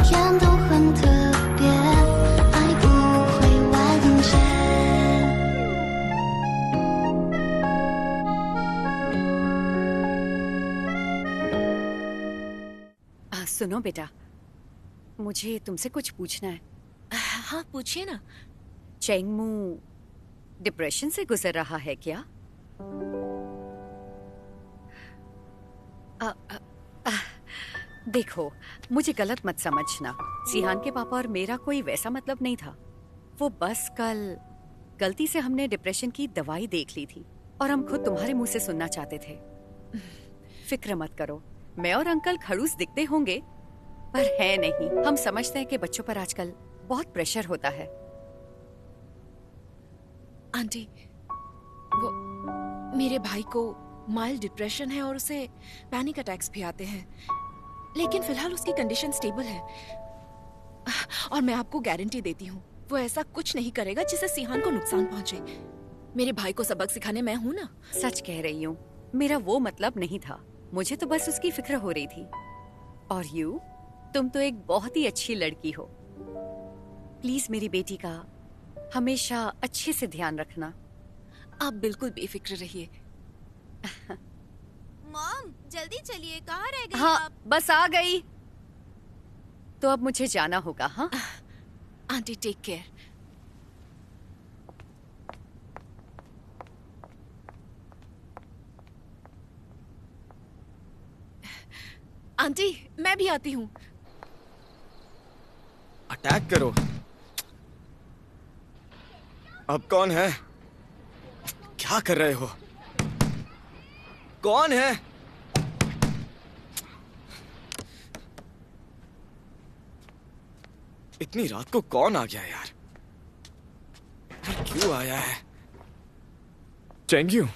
天都很特别，爱不会完结。सुनो बेटा, मुझे तुमसे कुछ पूछना है। हाँ पूछिए ना। चेंगमू डिप्रेशन से गुजर रहा है क्या? देखो, मुझे गलत मत समझना। सिहान के पापा और मेरा कोई वैसा मतलब नहीं था। वो बस कल गलती से हमने डिप्रेशन की दवाई देख ली थी और हम खुद तुम्हारे मुंह से सुनना चाहते थे। फिक्र मत करो, मैं और अंकल खड़ूस दिखते होंगे पर है नहीं। हम समझते हैं कि बच्चों पर आजकल बहुत प्रेशर होता है। आंटी, वो मेरे भाई को माइल्ड डिप्रेशन है और उसे पैनिक अटैक्स भी आते हैं, लेकिन फिलहाल उसकी कंडीशन स्टेबल है और मैं आपको गारंटी देती हूँ वो ऐसा कुछ नहीं करेगा जिससे सिहान को नुकसान पहुंचे। मेरे भाई को सबक सिखाने मैं हूँ ना। सच कह रही हूँ, मेरा वो मतलब नहीं था। मुझे तो बस उसकी फिक्र हो रही थी। और यू, तुम तो एक बहुत ही अच्छी लड़की हो। प्लीज मेरी बेटी का हमेशा अच्छे से ध्यान रखना। आप बिल्कुल बेफिक्र रहिए। मॉम जल्दी चलिए, कहाँ रह गई हाँ, आप? बस आ गई। तो अब मुझे जाना होगा। हाँ आंटी, टेक केयर। आंटी, मैं भी आती हूँ। अटैक करो। अब कौन है? क्या कर रहे हो? कौन है? इतनी रात को कौन आ गया यार? क्यों आया है? चेंग्यू,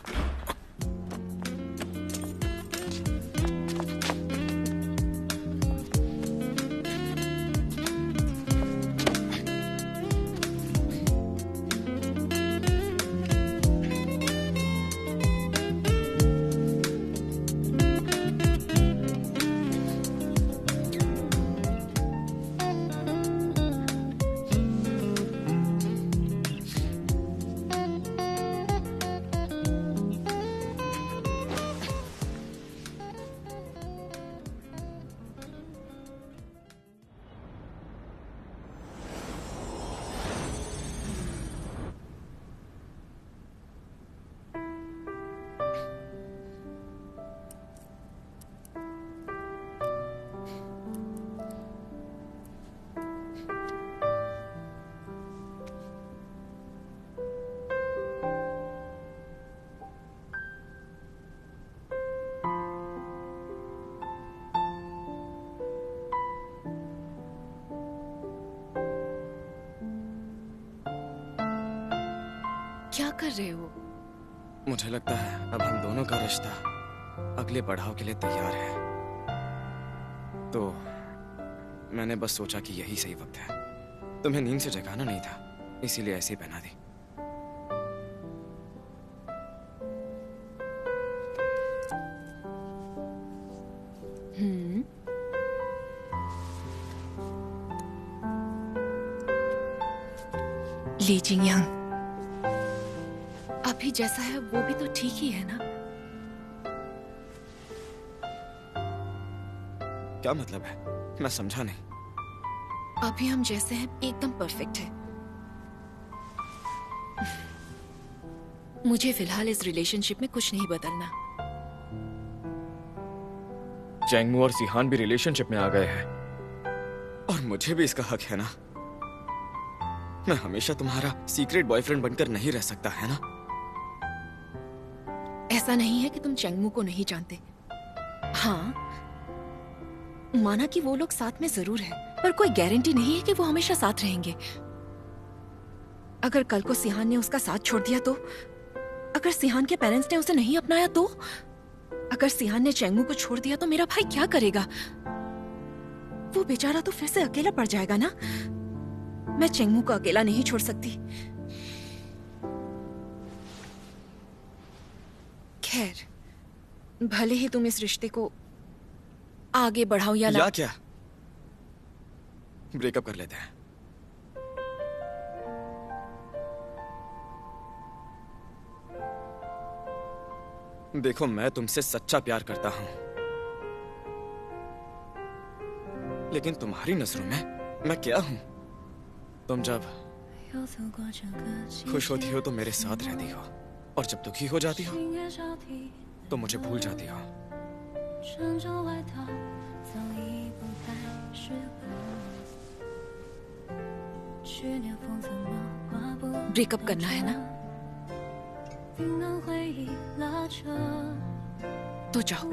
क्या कर रहे हो? मुझे लगता है अब हम दोनों का रिश्ता अगले पड़ाव के लिए तैयार है। तो मैंने बस सोचा कि यही सही वक्त है। तुम्हें नींद से जगाना नहीं था, इसीलिए ऐसे ही पहना दी। ली जिंगयांग, अभी जैसा है वो भी तो ठीक ही है ना? क्या मतलब है? मैं समझा नहीं। अभी हम जैसे हैं एकदम परफेक्ट है। मुझे फिलहाल इस रिलेशनशिप में कुछ नहीं बदलना। चेंगमू और सिहान भी रिलेशनशिप में आ गए हैं और मुझे भी इसका हक है ना। मैं हमेशा तुम्हारा सीक्रेट बॉयफ्रेंड बनकर नहीं रह सकता, है ना? ऐसा नहीं है कि तुम चेंगमू को नहीं जानते। हाँ, माना कि वो लोग साथ में जरूर है, पर कोई गारंटी नहीं है कि वो हमेशा साथ रहेंगे। अगर कल को सिहान ने उसका साथ छोड़ दिया तो? अगर सिहान के पेरेंट्स ने उसे नहीं अपनाया तो? अगर सिहान ने चेंगमू को छोड़ दिया तो मेरा भाई क्या करेगा? वो बेचारा तो फिर से अकेला पड़ जाएगा ना। मैं चेंगमू को अकेला नहीं छोड़ सकती। खैर, भले ही तुम इस रिश्ते को आगे बढ़ाओ या ना। क्या? ब्रेकअप कर लेते हैं। देखो, मैं तुमसे सच्चा प्यार करता हूं, लेकिन तुम्हारी नजरों में मैं क्या हूं? तुम जब खुश होती हो तो मेरे साथ रहती हो, और जब दुखी हो जाती हो तो मुझे भूल जाती हो। ब्रेकअप करना है ना? तो जाओ।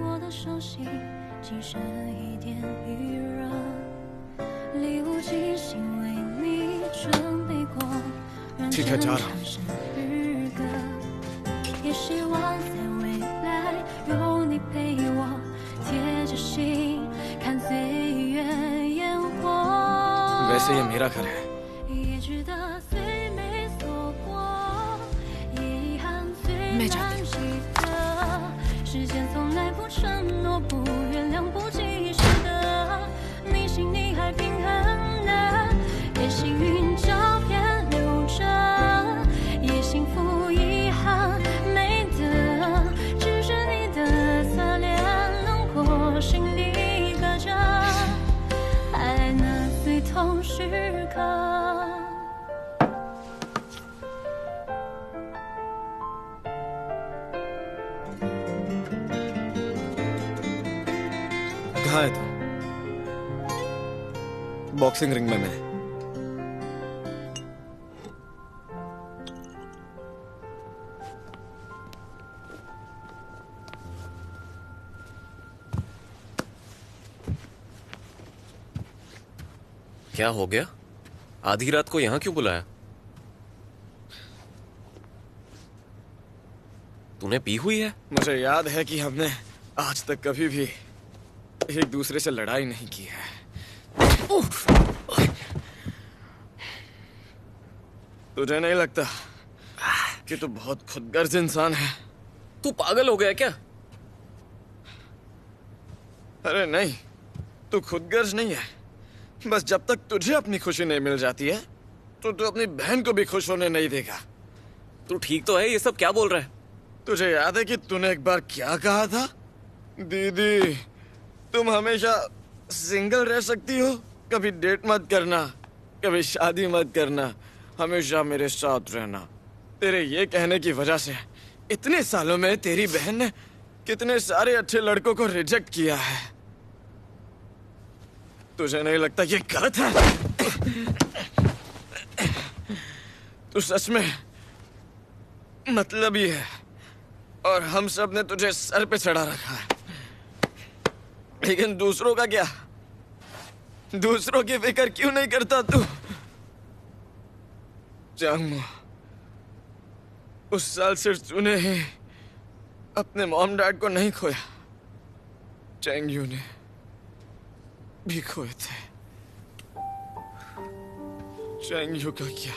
ठीक है, जा रहा हूं। वैसे ये मेरा घर है। मैं जाती हूँ। कहाँ है तू? बॉक्सिंग रिंग में मैं। क्या हो गया? आधी रात को यहां क्यों बुलाया? तूने पी हुई है? मुझे याद है कि हमने आज तक कभी भी एक दूसरे से लड़ाई नहीं की है। तुझे नहीं लगता कि तू बहुत खुदगर्ज इंसान है? तू पागल हो गया क्या? अरे नहीं, तू खुदगर्ज नहीं है। बस जब तक तुझे अपनी खुशी नहीं मिल जाती है तो तू अपनी बहन को भी खुश होने नहीं देगा। तू ठीक तो है? ये सब क्या बोल रहा है? तुझे याद है कि तूने एक बार क्या कहा था? दीदी, तुम हमेशा सिंगल रह सकती हो, कभी डेट मत करना, कभी शादी मत करना, हमेशा मेरे साथ रहना। तेरे ये कहने की वजह से इतने सालों में तेरी बहन ने कितने सारे अच्छे लड़कों को रिजेक्ट किया है। तुझे नहीं लगता ये गलत है? तू सच में मतलबी है और हम सब ने तुझे सर पे चढ़ा रखा है, लेकिन दूसरों का क्या? दूसरों की फिक्र क्यों नहीं करता तू? चांगमो, उस साल सिर्फ तूने ही अपने मॉम डैड को नहीं खोया, चैंगयू ने भी खोए थे। चैंगयू का क्या?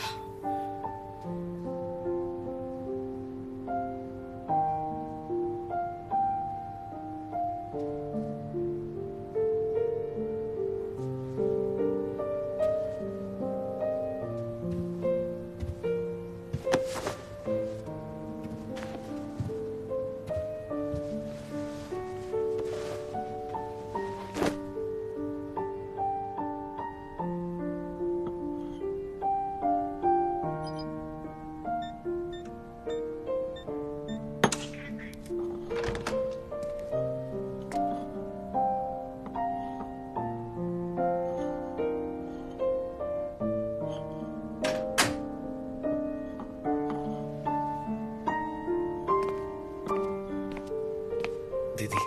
दीदी,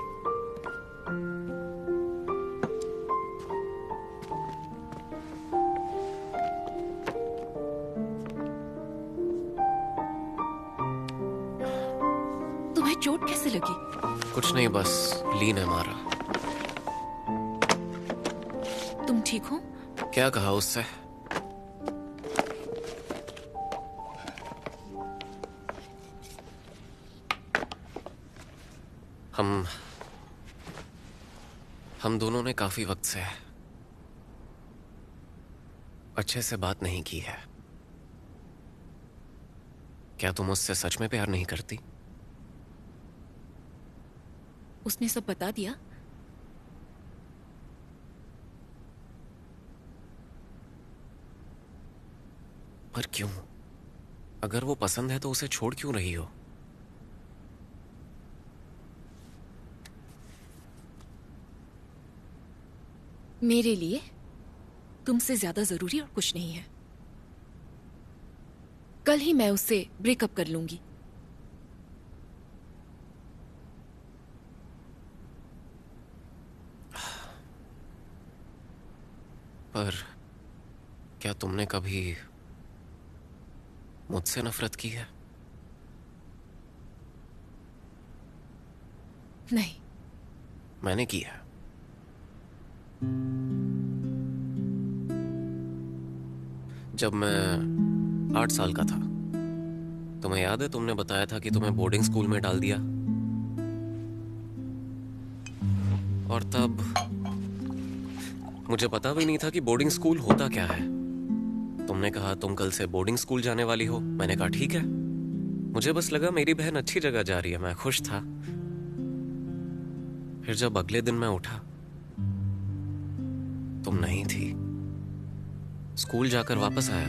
तुम्हें चोट कैसे लगी? कुछ नहीं, बस लीन है मारा। तुम ठीक हो? क्या कहा उससे? हम दोनों ने काफी वक्त से अच्छे से बात नहीं की है। क्या तुम उससे सच में प्यार नहीं करती? उसने सब बता दिया। पर क्यों? अगर वो पसंद है तो उसे छोड़ क्यों रही हो? मेरे लिए तुमसे ज्यादा जरूरी और कुछ नहीं है। कल ही मैं उससे ब्रेकअप कर लूंगी। पर क्या तुमने कभी मुझसे नफरत की है? नहीं। मैंने की है। जब मैं 8 साल का था, तुम्हें याद है तुमने बताया था कि तुम्हें बोर्डिंग स्कूल में डाल दिया, और तब मुझे पता भी नहीं था कि बोर्डिंग स्कूल होता क्या है। तुमने कहा तुम कल से बोर्डिंग स्कूल जाने वाली हो। मैंने कहा ठीक है। मुझे बस लगा मेरी बहन अच्छी जगह जा रही है, मैं खुश था। फिर जब अगले दिन मैं उठा, तुम नहीं थी। स्कूल जाकर वापस आया,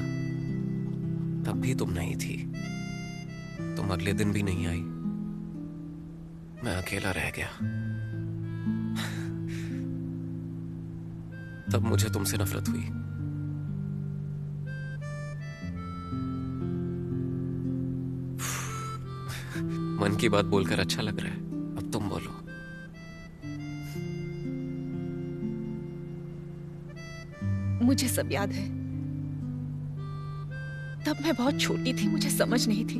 तब भी तुम नहीं थी। तुम अगले दिन भी नहीं आई। मैं अकेला रह गया। तब मुझे तुमसे नफरत हुई। मन की बात बोलकर अच्छा लग रहा है। अब तुम बोलो। मुझे सब याद है। तब मैं बहुत छोटी थी, मुझे समझ नहीं थी।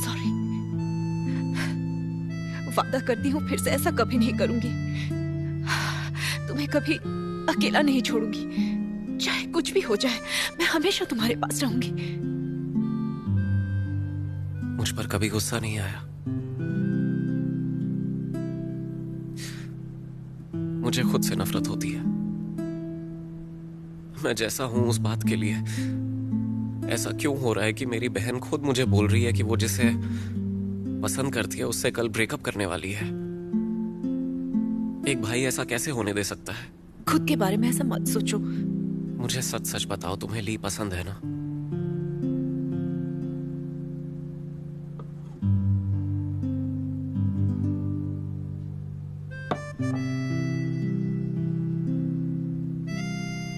सॉरी। वादा करती हूँ फिर से ऐसा कभी नहीं करूंगी। तुम्हें कभी अकेला नहीं छोड़ूंगी। चाहे कुछ भी हो जाए, मैं हमेशा तुम्हारे पास रहूंगी। मुझ पर कभी गुस्सा नहीं आया। मुझे खुद से नफरत होती है। मैं जैसा हूं उस बात के लिए ऐसा क्यों हो रहा है कि मेरी बहन खुद मुझे बोल रही है कि वो जिसे पसंद करती है उससे कल ब्रेकअप करने वाली है। एक भाई ऐसा कैसे होने दे सकता है? खुद के बारे में ऐसा मत सोचो। मुझे सच सच बताओ, तुम्हें ली पसंद है ना?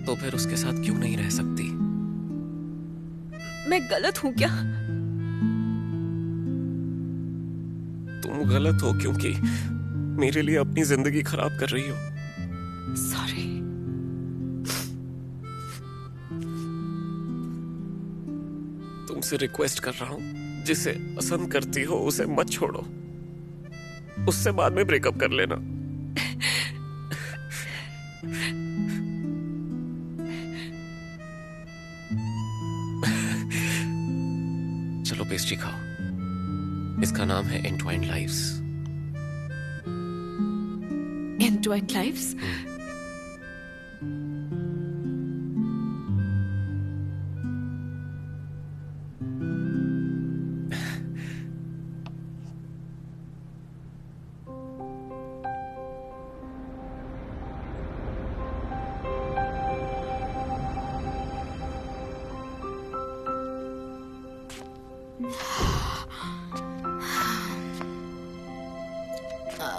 तो फिर उसके साथ क्यों नहीं रह सकती? मैं गलत हूं क्या? तुम गलत हो क्योंकि मेरे लिए अपनी जिंदगी खराब कर रही हो। सॉरी। तुमसे रिक्वेस्ट कर रहा हूं, जिसे पसंद करती हो उसे मत छोड़ो। उससे बाद में ब्रेकअप कर लेना। चलो पेस्ट्री खाओ। इसका नाम है एंटवाइंड लाइव्स। एंटवाइंड लाइव्स?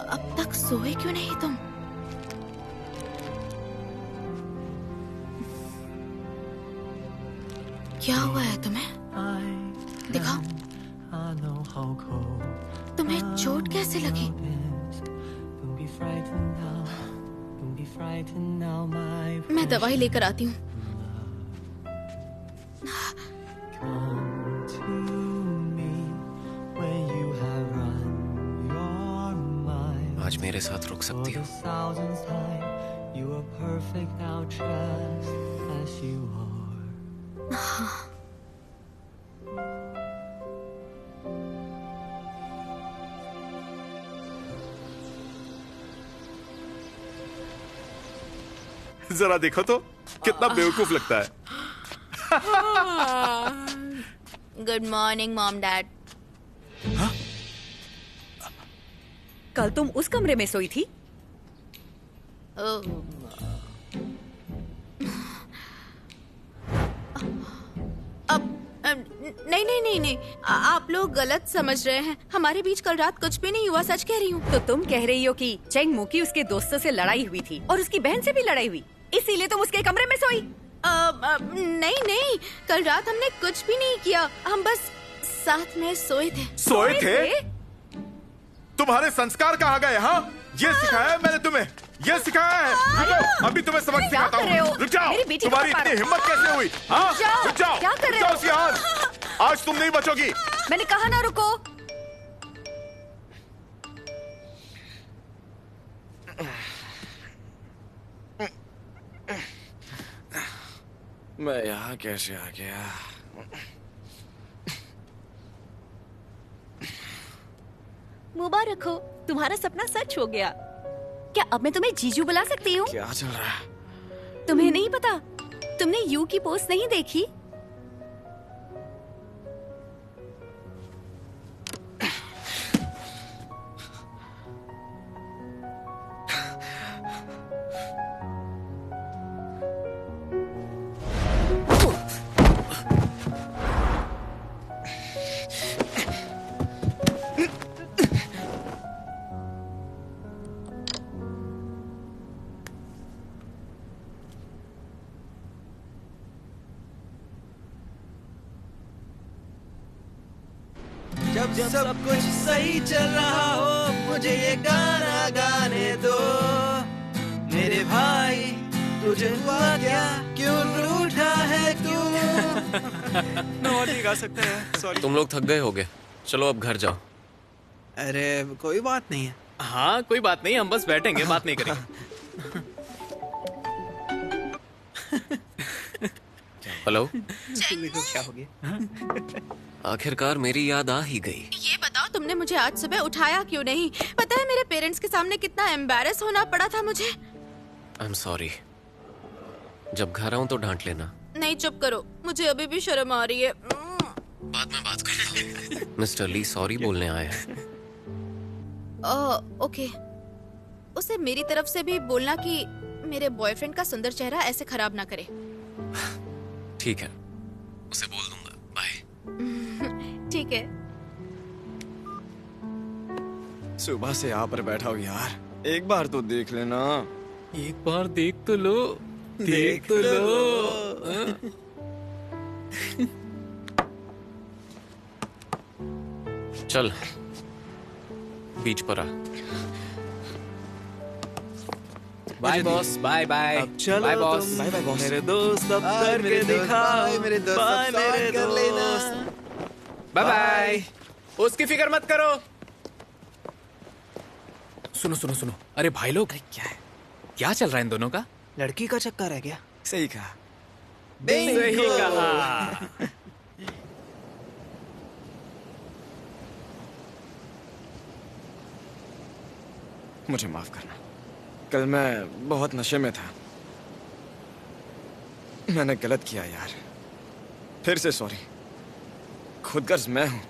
अब तक सोए क्यों नहीं तुम? क्या हुआ है तुम्हें? दिखाओ। तुम्हें चोट कैसे लगी? मैं दवाई लेकर आती हूँ। आज मेरे साथ रुक सकती हो? जरा देखो तो कितना बेवकूफ लगता है। Good morning mom dad. कल तुम उस कमरे में सोई थी? नहीं नहीं नहीं नहीं, आप लोग गलत समझ रहे हैं। हमारे बीच कल रात कुछ भी नहीं हुआ, सच कह रही हूँ। तो तुम कह रही हो कि चेंग मू की उसके दोस्तों से लड़ाई हुई थी और उसकी बहन से भी लड़ाई हुई, इसीलिए तुम उसके कमरे में सोई? नहीं नहीं, कल रात हमने कुछ भी नहीं किया, हम बस साथ में सोए थे। सोए थे? तुम्हारे संस्कार कहाँ गए? हाँ, ये सिखाया है मैंने तुम्हें, ये सिखाया है। रुको, अभी तुम्हें सबक सिखाता हूँ। रुक जाओ, तुम्हारी इतनी हिम्मत कैसे हुई? हाँ, रुक जाओ, क्या कर रहे हो? सियान, आज तुम नहीं बचोगी। मैंने कहा ना रुको। मैं यहाँ कैसे आ गया? मुबारक हो, तुम्हारा सपना सच हो गया। क्या अब मैं तुम्हें जीजू बुला सकती हूँ? क्या चल रहा है? तुम्हें नहीं पता? तुमने यू की पोस्ट नहीं देखी? जब सब कुछ सही चल रहा हो, मुझे ये गाना गाने दो। मेरे भाई तुझे हुआ क्या, क्यों रूठा है तू? और नहीं गा सकते हैं, सॉरी। तुम लोग थक गए होगे, चलो अब घर जाओ। अरे कोई बात नहीं है। हाँ कोई बात नहीं, हम बस बैठेंगे, बात नहीं करेंगे। हेलो, देखो क्या हो गया। आखिरकार मेरी याद आ ही गई। ये बताओ, तुमने मुझे आज सुबह उठाया क्यों नहीं? पता है मेरे पेरेंट्स के सामने कितना एम्बैरेस होना पड़ा था मुझे। I am sorry. जब घर आऊं तो डांट लेना। नहीं, चुप करो, मुझे अभी भी शर्म आ रही है। बाद में बात करेंगे। मिस्टर ली सॉरी बोलने आए हैं। ओके, उसे मेरी तरफ से भी बोलना कि मेरे बॉयफ्रेंड का सुंदर चेहरा ऐसे खराब ना करे। ठीक है, उसे बोल दूंगा। बाय। ठीक है। सुबह से यहाँ पर बैठा हूँ यार, एक बार तो देख लेना। एक बार देख तो लो, देख तो लो। चल बीच पर आ। Bye boss, bye bye. चलो बाय बॉस, तुम। Bye bye boss. मेरे दोस्त अब करके दिखाओ, मेरे दोस्त बाय मेरे कर लेना। Bye bye. उसकी फिक्र मत करो। सुनो सुनो सुनो, अरे भाई लोग, क्या है? क्या चल रहा है इन दोनों का? लड़की का चक्कर है क्या? सही कहा। सही कहा। मुझे माफ करना, कल मैं बहुत नशे में था, मैंने गलत किया यार, फिर से सॉरी। खुदगर्ज मैं हूं,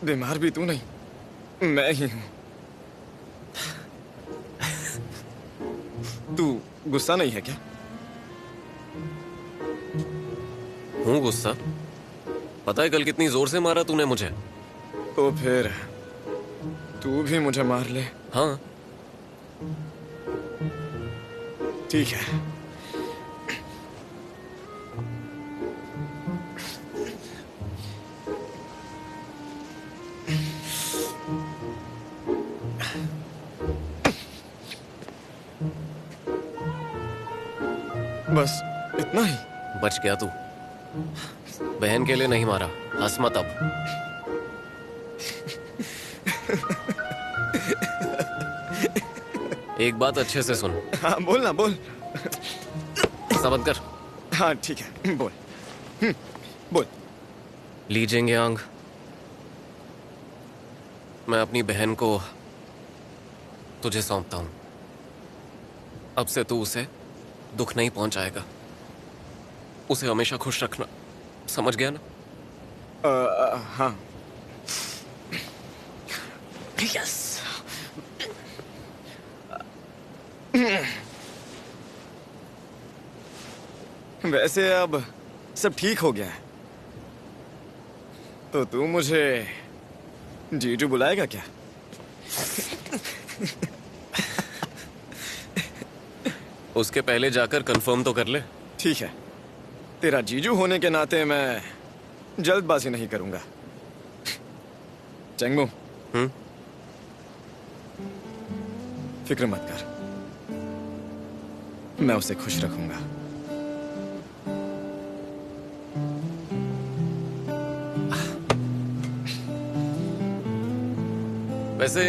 बीमार भी तू नहीं, मैं ही हूं। तू गुस्सा नहीं है क्या? हूँ गुस्सा। पता है कल कितनी जोर से मारा तूने मुझे? तो फिर तू भी मुझे मार ले। हाँ ठीक है। बस इतना ही? बच गया तू। बहन के लिए नहीं मारा, हंस मत अब। एक बात अच्छे से सुन। हाँ बोल ना, बोल। सबद कर। हाँ ठीक है, बोल। बोल। लीजेंगे आंग, मैं अपनी बहन को तुझे सौंपता हूं। अब से तू उसे दुख नहीं पहुंचाएगा। उसे हमेशा खुश रखना, समझ गया ना? हाँ। यस। वैसे अब सब ठीक हो गया है, तो तू मुझे जीजू बुलाएगा क्या? उसके पहले जाकर कंफर्म तो कर ले। ठीक है, तेरा जीजू होने के नाते मैं जल्दबाजी नहीं करूंगा। चंगू, फिक्र मत कर, मैं उसे खुश रखूंगा। वैसे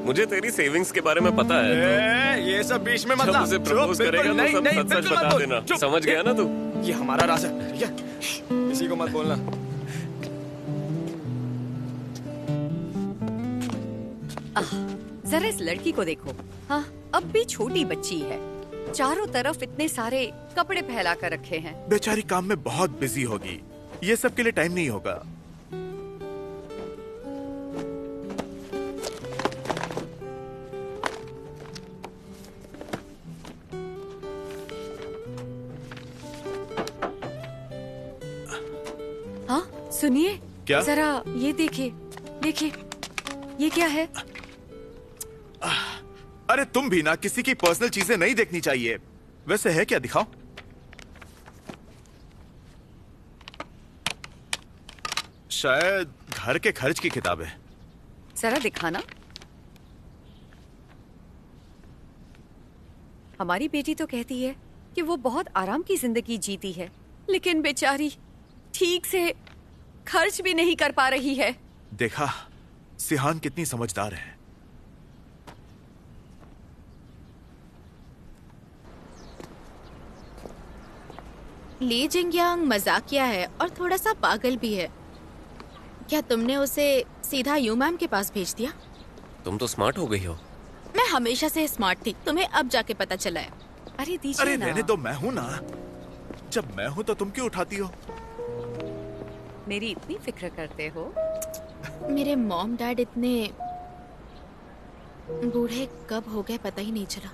मुझे तेरी सेविंग्स के बारे में पता है, तो ये सब बीच में मत जब ला। उसे प्रपोज करेगा तो सब सच-सच बता देना। समझ गया ना तू? ये हमारा राज है, ठीक है? किसी को मत बोलना। जरा इस लड़की को देखो। हाँ, अब भी छोटी बच्ची है, चारों तरफ इतने सारे कपड़े फैला कर रखे हैं। बेचारी काम में बहुत बिजी होगी, ये सब के लिए टाइम नहीं होगा। हाँ, सुनिए। क्या? जरा ये देखिए, देखिए, ये क्या है? अरे तुम भी ना, किसी की पर्सनल चीजें नहीं देखनी चाहिए। वैसे है क्या, दिखाओ। शायद घर के खर्च की किताब है। जरा दिखाना। हमारी बेटी तो कहती है कि वो बहुत आराम की जिंदगी जीती है, लेकिन बेचारी ठीक से खर्च भी नहीं कर पा रही है। देखा, सिहान कितनी समझदार है। ली जिंगयांग मजाकिया है और थोड़ा सा पागल भी है। क्या तुमने उसे सीधा यू मैम के पास भेज दिया? तुम तो स्मार्ट हो गई हो। मैं हमेशा से स्मार्ट थी, तुम्हें अब जाके पता चला है। अरे दीजिए अरे ना। रहने दो, मैं हूं ना। जब मैं हूं तो तुम क्यों उठाती हो? मेरी इतनी फिक्र करते हो। मेरे मॉम डैड इतने बूढ़े कब हो गए पता ही नहीं चला।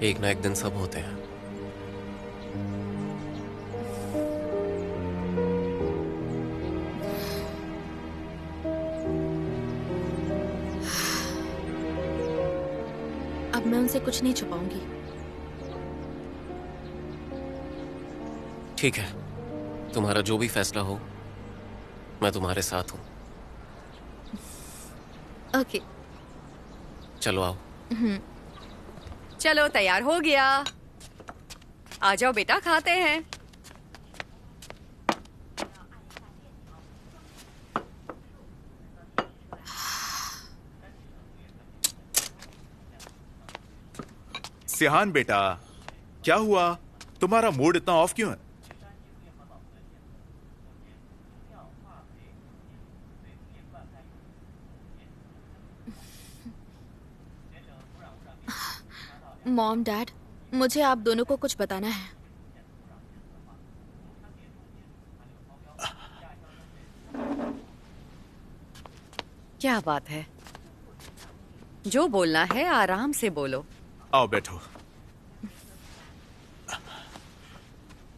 एक ना एक दिन सब होते हैं। अब मैं उनसे कुछ नहीं छुपाऊंगी। ठीक है, तुम्हारा जो भी फैसला हो, मैं तुम्हारे साथ हूं। ओके, चलो आओ। चलो, तैयार हो गया। आ जाओ बेटा, खाते हैं। सिहान बेटा, क्या हुआ? तुम्हारा मूड इतना ऑफ क्यों है? मॉम डैड, मुझे आप दोनों को कुछ बताना है। क्या बात है? जो बोलना है आराम से बोलो। आओ बैठो,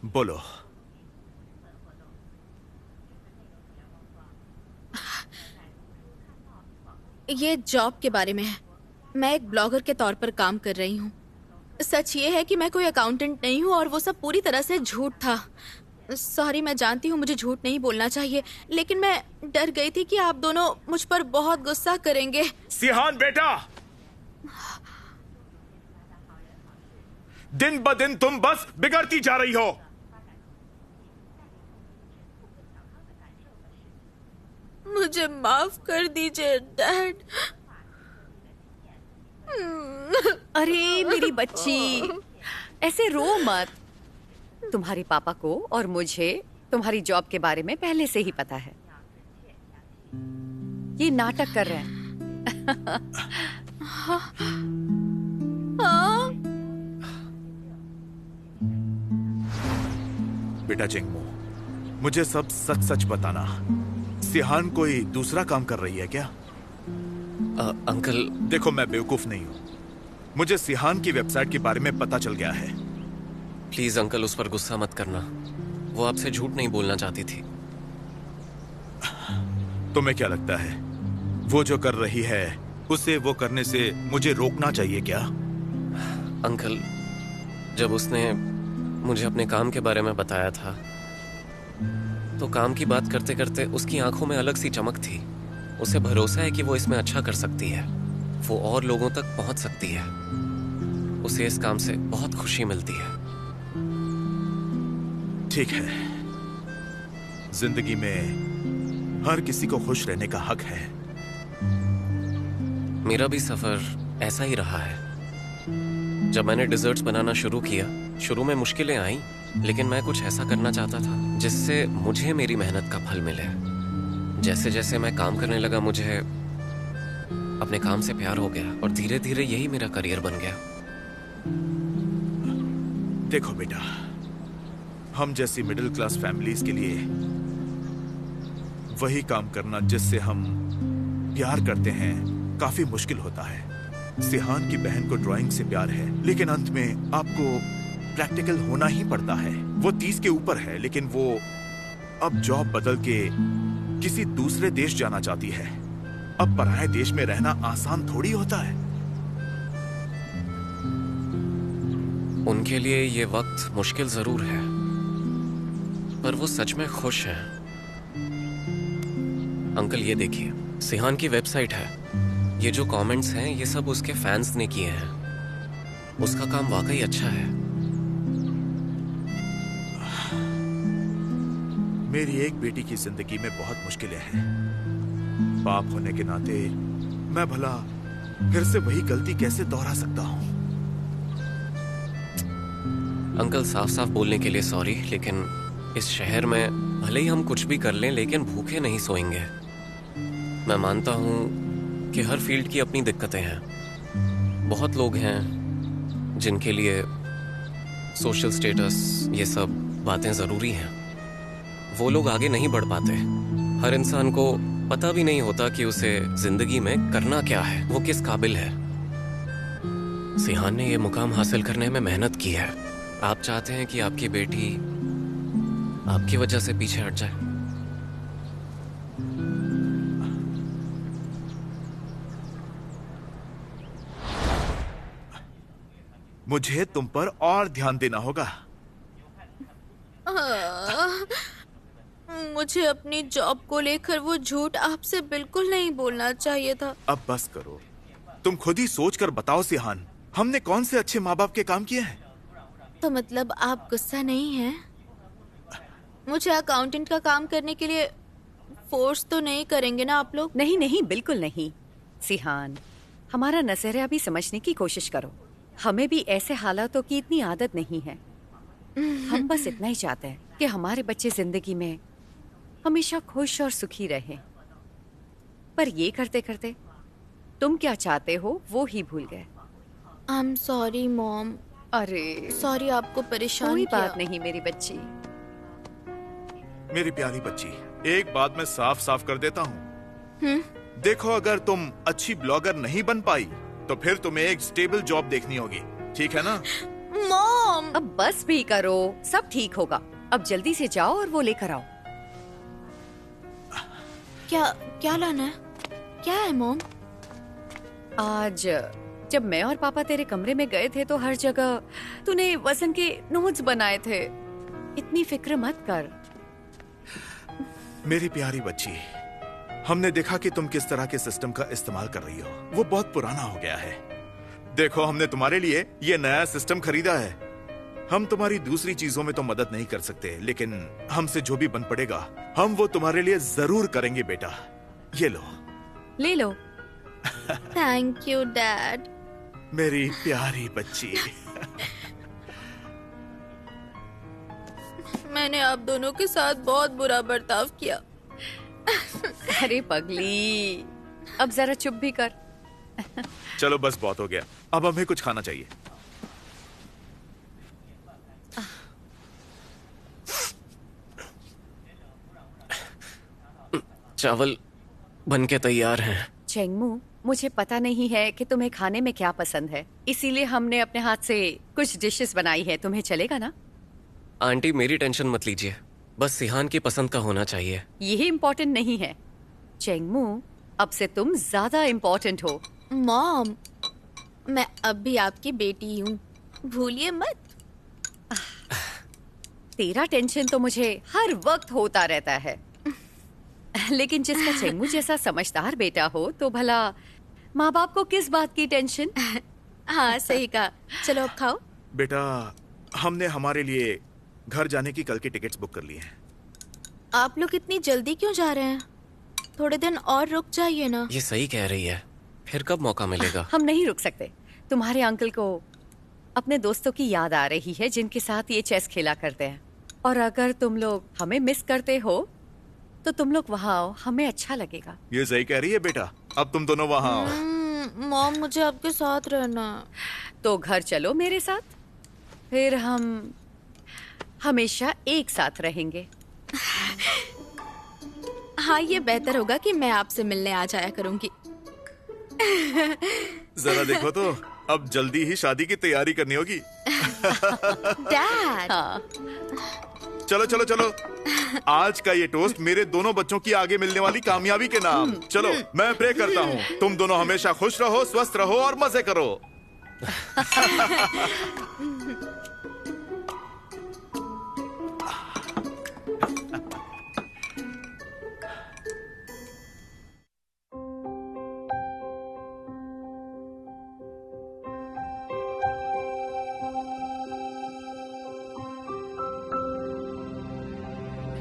बोलो। ये जॉब के बारे में है। मैं एक ब्लॉगर के तौर पर काम कर रही हूँ। सच ये है कि मैं कोई अकाउंटेंट नहीं हूँ और वो सब पूरी तरह से झूठ था। सॉरी, मैं जानती हूँ मुझे झूठ नहीं बोलना चाहिए, लेकिन मैं डर गई थी कि आप दोनों मुझ पर बहुत गुस्सा करेंगे। सिहान बेटा, दिन ब दिन तुम बस बिगड़ती जा रही हो। मुझे माफ कर दीजिए डैड। अरे मेरी बच्ची, ऐसे रो मत। तुम्हारे पापा को और मुझे तुम्हारी जॉब के बारे में पहले से ही पता है। ये नाटक कर रहे हैं। बेटा चिंगमो, मुझे सब सच सच बताना। सिहान कोई दूसरा काम कर रही है क्या? अंकल देखो, मैं बेवकूफ नहीं हूं। मुझे सिहान की वेबसाइट के बारे में पता चल गया है। प्लीज अंकल, उस पर गुस्सा मत करना। वो आपसे झूठ नहीं बोलना चाहती थी। तुम्हें क्या लगता है वो जो कर रही है उसे वो करने से मुझे रोकना चाहिए क्या? अंकल, जब उसने मुझे अपने काम के बारे में बताया था तो काम की बात करते करते उसकी आंखों में अलग सी चमक थी। उसे भरोसा है कि वो इसमें अच्छा कर सकती है, वो और लोगों तक पहुंच सकती है। उसे इस काम से बहुत खुशी मिलती है। ठीक है, जिंदगी में हर किसी को खुश रहने का हक है। मेरा भी सफर ऐसा ही रहा है। जब मैंने डिजर्ट्स बनाना शुरू किया, शुरू में मुश्किलें आई, लेकिन मैं कुछ ऐसा करना चाहता था जिससे मुझे मेरी मेहनत का फल मिले। जैसे जैसे मैं काम करने लगा, मुझे अपने काम से प्यार हो गया और धीरे धीरे यही मेरा करियर बन गया। देखो बेटा, हम जैसी मिडिल क्लास फैमिलीज के लिए वही काम करना जिससे हम प्यार करते हैं काफी मुश्किल होता है। सिहान की बहन को ड्राइंग से प्यार है, लेकिन अंत में आपको प्रैक्टिकल होना ही पड़ता है। वो 30 के ऊपर है, लेकिन वो अब जॉब बदल के किसी दूसरे देश जाना चाहती है। अब पराये देश में रहना आसान थोड़ी होता है। उनके लिए ये वक्त मुश्किल जरूर है, पर वो सच में खुश हैं। अंकल, ये देखिए, सिहान की वेबसाइट है। ये जो कमेंट्स हैं, ये सब उसके फैंस ने किए हैं। उसका काम वाकई अच्छा है। मेरी एक बेटी की जिंदगी में बहुत मुश्किलें हैं। बाप होने के नाते मैं भला फिर से वही गलती कैसे दोहरा सकता हूं? अंकल, साफ साफ बोलने के लिए सॉरी, लेकिन इस शहर में भले ही हम कुछ भी कर लें, लेकिन भूखे नहीं सोएंगे। मैं मानता हूं कि हर फील्ड की अपनी दिक्कतें हैं। बहुत लोग हैं जिनके लिए सोशल स्टेटस, ये सब बातें जरूरी हैं। वो लोग आगे नहीं बढ़ पाते। हर इंसान को पता भी नहीं होता कि उसे जिंदगी में करना क्या है, वो किस काबिल है। सिहान ने ये मुकाम हासिल करने में मेहनत की है। आप चाहते हैं कि आपकी बेटी आपकी वजह से पीछे हट जाए? मुझे तुम पर और ध्यान देना होगा। मुझे अपनी जॉब को लेकर वो झूठ आपसे बिल्कुल नहीं बोलना चाहिए था। अब बस करो, तुम खुद ही सोच कर बताओ सिहान, हमने कौन से अच्छे माँ बाप के काम किए हैं? तो मतलब आप गुस्सा नहीं हैं? मुझे अकाउंटेंट का काम करने के लिए फोर्स तो नहीं करेंगे ना आप लोग? नहीं नहीं, बिल्कुल नहीं। सिहान, हमारा नजरिया भी समझने की कोशिश करो। हमें भी ऐसे हालातों की इतनी आदत नहीं है। हम बस इतना ही चाहते हैं कि हमारे बच्चे जिंदगी में हमेशा खुश और सुखी रहें। पर ये करते करते तुम क्या चाहते हो वो ही भूल गए। I am sorry mom. अरे सॉरी आपको परेशान कोई किया। बात नहीं मेरी बच्ची। मेरी प्यारी बच्ची, एक बात मैं साफ साफ कर देता हूँ। देखो, अगर तुम अच्छी ब्लॉगर नहीं बन पाई तो फिर तुम्हें एक स्टेबल जॉब देखनी होगी, ठीक है ना? मॉम, अब बस भी करो, सब ठीक होगा। अब जल्दी से जाओ और वो लेकर आओ। क्या लाना है? क्या है मॉम? आज जब मैं और पापा तेरे कमरे में गए थे तो हर जगह तूने वजन के नोट्स बनाए थे। इतनी फिक्र मत कर। मेरी प्यारी बच्ची, हमने देखा कि तुम किस तरह के सिस्टम का इस्तेमाल कर रही हो। वो बहुत पुराना हो गया है। देखो, हमने तुम्हारे लिए ये नया सिस्टम खरीदा है। हम तुम्हारी दूसरी चीजों में तो मदद नहीं कर सकते, लेकिन हमसे जो भी बन पड़ेगा हम वो तुम्हारे लिए जरूर करेंगे बेटा। ये लो। ले लो। Thank you dad. मेरी प्यारी बच्ची। मैं मैंने आप दोनों के साथ बहुत बुरा बर्ताव किया। अरे पगली, अब जरा चुप भी कर। चलो बस बहुत हो गया, अब हमें कुछ खाना चाहिए। चावल बन के तैयार हैं। चेंगमू, मुझे पता नहीं है कि तुम्हें खाने में क्या पसंद है, इसीलिए हमने अपने हाथ से कुछ डिशेस बनाई है। तुम्हें चलेगा ना? आंटी मेरी टेंशन मत लीजिए, बस सिहान की पसंद का होना चाहिए। यही इम्पोर्टेंट नहीं है चेंगमू, अब से तुम ज्यादा इम्पोर्टेंट हो। मॉम, मैं अब भी आपकी बेटी हूँ, भूलिए मत। तेरा टेंशन तो मुझे हर वक्त होता रहता है, लेकिन जिसका चेंगमू जैसा समझदार बेटा हो तो भला माँ बाप को किस बात की टेंशन। हाँ सही कहा। चलो अब खाओ। बेटा, हमने हमारे लिए घर जाने की कल की टिकट्स बुक कर ली हैं। आप लोग इतनी जल्दी क्यों जा रहे हैं? थोड़े दिन और रुक जाइए ना। ये सही कह रही है, फिर कब मौका मिलेगा? हम नहीं रुक सकते। तुम्हारे अंकल को अपने दोस्तों की याद आ रही है जिनके साथ ये चेस खेला करते हैं, और अगर तुम लोग हमें मिस करते हो तो तुम लोग वहाँ आओ, हमें अच्छा लगेगा। ये सही कह रही है बेटा, अब तुम दोनों वहाँ आओ। मॉम, मुझे आपके साथ रहना। तो घर चलो मेरे साथ, फिर हम हमेशा एक साथ रहेंगे। हाँ, ये बेहतर होगा कि मैं आपसे मिलने आ जाया करूंगी। जरा देखो तो, अब जल्दी ही शादी की तैयारी करनी होगी। डैड। हाँ। चलो चलो चलो, आज का ये टोस्ट मेरे दोनों बच्चों की आगे मिलने वाली कामयाबी के नाम। चलो मैं प्रे करता हूँ, तुम दोनों हमेशा खुश रहो, स्वस्थ रहो और मजे करो।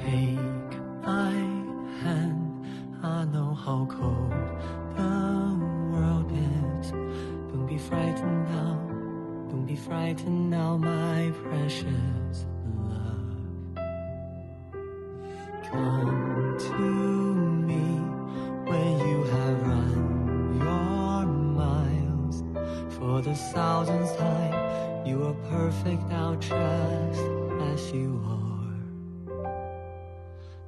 Take my hand, I know how cold the world is. Don't be frightened now, don't be frightened now, my precious love. Come to me when you have run your miles. For the thousandth time, you are perfect now, just as you are.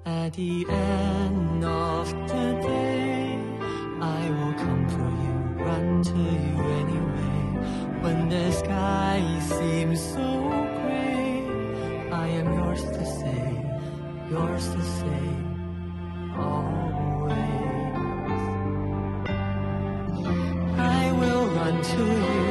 At the end of the day, I will come for you, run to you anyway. When the sky seems so gray, I am yours to say, always. I will run to you